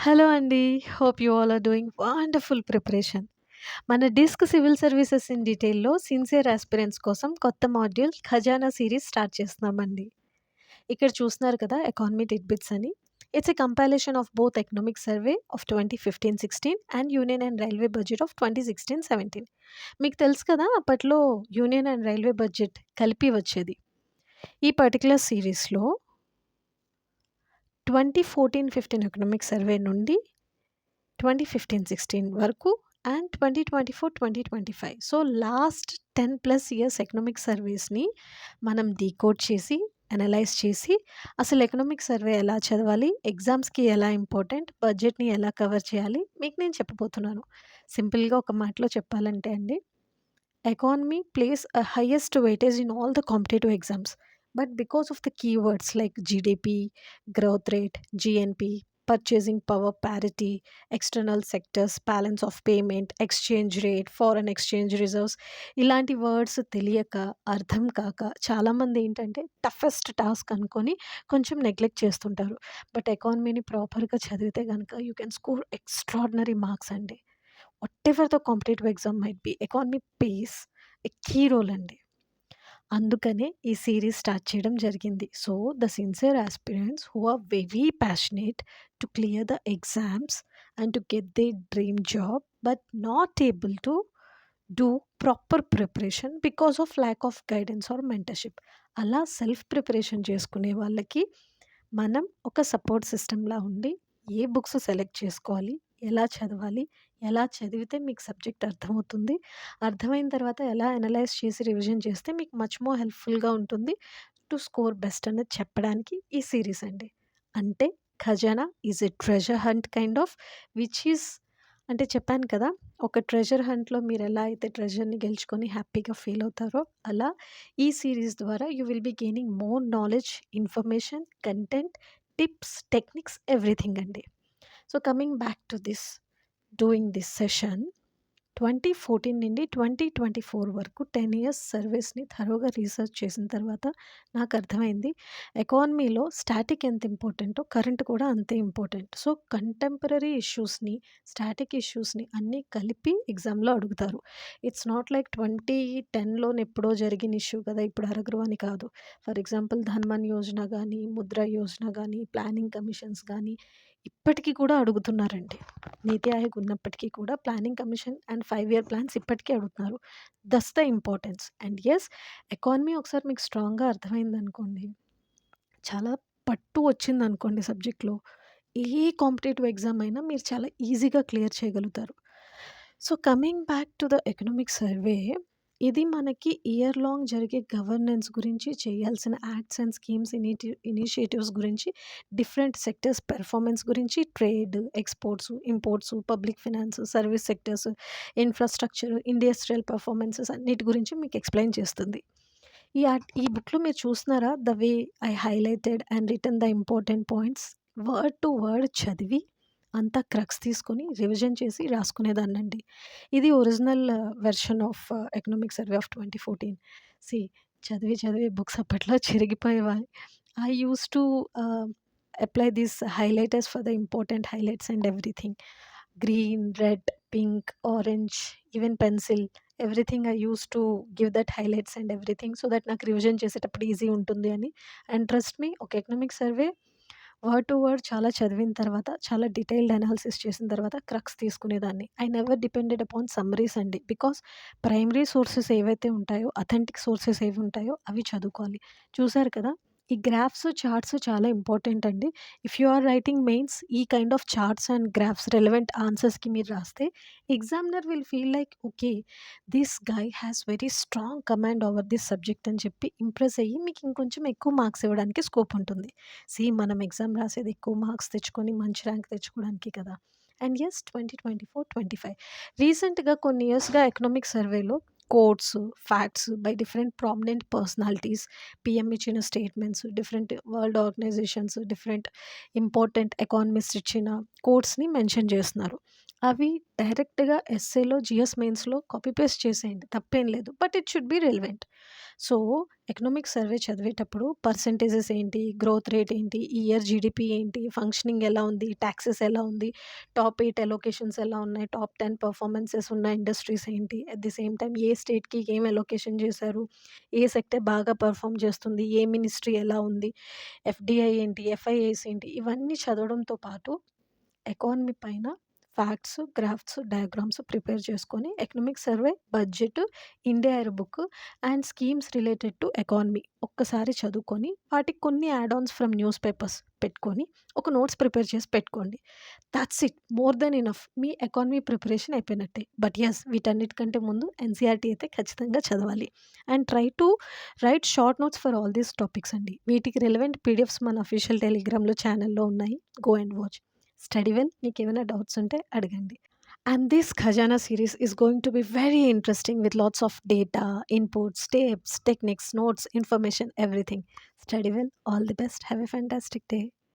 Hello అండి. Hope you all are doing wonderful preparation. మన disc civil services in డీటెయిల్‌లో sincere aspirants కోసం కొత్త మాడ్యూల్ ఖజానా సీరీస్ స్టార్ట్ చేస్తున్నామండి. ఇక్కడ చూస్తున్నారు కదా! ఎకానమీ టిడ్‌బిట్స్ అని. It's a compilation of both economic survey of 2015-16 and union and railway budget of 2016-17. మీకు తెలుసు కదా! అప్పట్లో యూనియన్ అండ్ రైల్వే బడ్జెట్ కలిపి వచ్చేది. ఈ పర్టిక్యులర్ సీరీస్‌లో 2014-15 ఎకనామిక్ సర్వే నుండి 2015-16 వరకు and 2024-2025. So, last 10+ years economic సర్వేస్‌ని మనం డీకోడ్ చేసి, అనలైజ్ చేసి, అసలు ఎకనామిక్ సర్వే ఎలా చదవాలి, ఎగ్జామ్స్‌కి ఎలా ఇంపార్టెంట్, బడ్జెట్‌ని ఎలా కవర్ చేయాలి, మీకు నేను చెప్పబోతున్నాను. సింపుల్‌గా ఒక మాటలో చెప్పాలంటే అండి, economy plays a highest weightage in all the competitive exams, but because of the keywords like GDP, growth rate, GNP, purchasing power parity, external sectors, balance of payment, exchange rate, foreign exchange reserves, ఇలాంటి words తెలియక అర్థం కాక చాలామంది ఏంటంటే toughest task అనుకొని కొంచెం neglect చేస్తుంటారు. But ఎకానమీని ప్రాపర్గా చదివితే కనుక you can score extraordinary marks అండి. Whatever the competitive exam might be, economy plays a key role అండి. అందుకనే ఈ సీరీస్ స్టార్ట్ చేయడం జరిగింది. So, the sincere aspirants who are very passionate to clear the exams and to get they dream job but not able to do proper preparation because of lack of guidance or mentorship. అలా self preparation చేసుకునే వాళ్ళకి మనం ఒక support సిస్టమ్‌లా ఉండి, ఏ books select చేసుకోవాలి, ఎలా చదవాలి, ఎలా చదివితే మీకు సబ్జెక్ట్ అర్థమవుతుంది, అర్థమైన తర్వాత ఎలా అనలైజ్ చేసి రివిజన్ చేస్తే మీకు మచ్ మోర్ హెల్ప్‌ఫుల్‌గా ఉంటుంది టు స్కోర్ బెస్ట్ అనేది చెప్పడానికి ఈ సీరీస్ అండి. అంటే ఖజానా is a treasure hunt kind of which is, అంటే చెప్పాను కదా! ఒక ట్రెజర్ హంట్‌లో మీరెలా అయితే ట్రెజర్‌ని గెలుచుకొని హ్యాపీగా ఫీల్ అవుతారో, అలా ఈ సీరీస్ ద్వారా you will be gaining more knowledge, information, content, tips, techniques, everything అండి. So, coming back to this, doing this session, 2014 నుండి 2024 వరకు 10 ఇయర్స్ సర్వీస్‌ని థరోగా రీసెర్చ్ చేసిన తర్వాత నాకర్థమైంది ఎకానమీలో స్టాటిక్ ఎంత ఇంపార్టెంటో కరెంట్ కూడా అంతే ఇంపార్టెంట్. సో, కంటెంపరరీ ఇష్యూస్‌ని, స్టాటిక్ ఇష్యూస్‌ని అన్నీ కలిపి ఎగ్జామ్‌లో అడుగుతారు. ఇట్స్ నాట్ లైక్ 2010లోనెప్పుడో జరిగిన ఇష్యూ కదా! ఇప్పుడు అడగరు అని కాదు. ఫర్ ఎగ్జాంపుల్ ధన్‌మన్ యోజన గానీ, ముద్ర యోజన గానీ, ప్లానింగ్ కమిషన్స్ గానీ ఇప్పటికి కూడా అడుగుతున్నారండి. నీతి ఆయోగ్ ఉన్నప్పటికీ కూడా planning commission and 5 year plans ఇప్పటికీ అడుగుతున్నారు. That's the importance. And yes, economy ఒకసారి మీకు స్ట్రాంగ్‌గా అర్థమైందనుకోండి, చాలా పట్టు వచ్చిందనుకోండి సబ్జెక్ట్‌లో, ఏ కాంపిటేటివ్ ఎగ్జామ్ అయినా మీరు చాలా ఈజీగా క్లియర్ చేయగలుగుతారు. So, coming back to the economic survey, ఇది మనకి ఇయర్ లాంగ్ జరిగే గవర్నెన్స్ గురించి, చేయాల్సిన యాక్ట్స్ అండ్ స్కీమ్స్, ఇనిషియేటివ్స్ గురించి, డిఫరెంట్ సెక్టర్స్ పెర్ఫార్మెన్స్ గురించి, trade, exports, imports, public finance, service sectors, infrastructure, industrial performances అన్నిటి గురించి మీకు ఎక్స్‌ప్లెయిన్ చేస్తుంది. ఈ బుక్‌లో మీరు చూస్తున్నారా? The way I highlighted and written the important points, word to word చదివి, అంతా క్రక్స్ తీసుకొని రివిజన్ చేసి రాసుకునేదాన్నండి. ఇది original version of economic survey of 2014. See, చదివి చదివి బుక్స్ అప్పట్లో చిరిగిపోయేవాయి. I used to apply these highlighters for the important highlights and everything. Green, red, pink, orange, even pencil, everything I used to give that highlights and everything so that నాకు revision చేసేటప్పుడు easy ఉంటుంది అని. And trust me, ఒక economic survey word to word చాలా చదివిన తర్వాత, చాలా detailed analysis చేసిన తర్వాత క్రక్స్ తీసుకునేదాన్ని. I never depended upon summaries అండి. బికాస్ ప్రైమరీ సోర్సెస్ ఏవైతే ఉంటాయో, అథెంటిక్ సోర్సెస్ ఏవి ఉంటాయో అవి చదువుకోవాలి. చూసారు కదా! ఈ గ్రాఫ్స్, చార్ట్స్ చాలా ఇంపార్టెంట్ అండి. If you are writing mains, ఈ kind of charts and graphs relevant ఆన్సర్స్‌కి మీరు రాస్తే examiner will feel like okay, this guy has very strong command over this subject అని చెప్పి ఇంప్రెస్ అయ్యి మీకు ఇంకొంచెం ఎక్కువ మార్క్స్ ఇవ్వడానికి స్కోప్ ఉంటుంది. మనం ఎగ్జామ్ రాసేది ఎక్కువ మార్క్స్ తెచ్చుకొని మంచి ర్యాంక్ తెచ్చుకోవడానికి కదా! అండ్ యెస్, 2024, 25 రీసెంట్‌గా కొన్ని ఇయర్స్‌గా ఎకనామిక్ సర్వేలో quotes, facts by different prominent personalities, PM ఇచ్చిన statements, different world organisations, different important economist ఇచ్చిన కోట్స్‌ని మెన్షన్ చేస్తున్నారు. అవి డైరెక్ట్‌గా ఎస్సేలో, జీఎస్ మెయిన్స్‌లో కాపీ పేస్ట్ చేసేయండి. తప్పేం లేదు. But it should be relevant. So, economic survey చదివేటప్పుడు పర్సెంటేజెస్ ఏంటి? గ్రోత్ రేట్ ఏంటి? ఈ ఇయర్ జీడీపీ ఏంటి? ఫంక్షనింగ్ ఎలా ఉంది? టాక్సెస్ ఎలా ఉంది? టాప్ 8 అలోకేషన్స్ ఎలా ఉన్నాయి? టాప్ 10 పెర్ఫార్మన్సెస్ ఉన్న ఇండస్ట్రీస్ ఏంటి? అట్ ది సేమ్ టైమ్ ఏ స్టేట్‌కి ఏం అలోకేషన్ చేశారు? ఏ సెక్టర్ బాగా పెర్ఫార్మ్ చేస్తుంది? ఏ మినిస్ట్రీ ఎలా ఉంది? ఎఫ్‌డిఐ ఏంటి? ఎఫ్ఐఐస్ ఏంటి? ఇవన్నీ చదవడంతో పాటు ఎకానమీ పైన ఫ్యాక్ట్స్, గ్రాఫ్స్, డయాగ్రామ్స్ ప్రిపేర్ చేసుకొని economic survey, budget, India year book and schemes related to economy ఒక్కసారి చదువుకొని వాటికి కొన్ని add Ann's from news papers పెట్టుకొని ఒక నోట్స్ ప్రిపేర్ చేసి పెట్టుకోండి. That's it. More than enough. Me economy preparation అయిపోయినట్టే. బట్ యెస్, వీటన్నిటికంటే ముందు ఎన్‌సీఈఆర్‌టీ అయితే ఖచ్చితంగా చదవాలి. And try to right short notes for all these topics అండి. వీటికి రిలవెంట్ పీడిఎఫ్స్ మన అఫీషియల్ టెలిగ్రామ్‌లో ఛానెల్‌లో ఉన్నాయి. Go and watch. Study well. మీకేమైనా డౌట్స్ ఉంటే అడగండి. And this Khajana series is going to be very interesting with lots of data, inputs, tips, techniques, notes, information, everything. Study well. All the best. Have a fantastic day.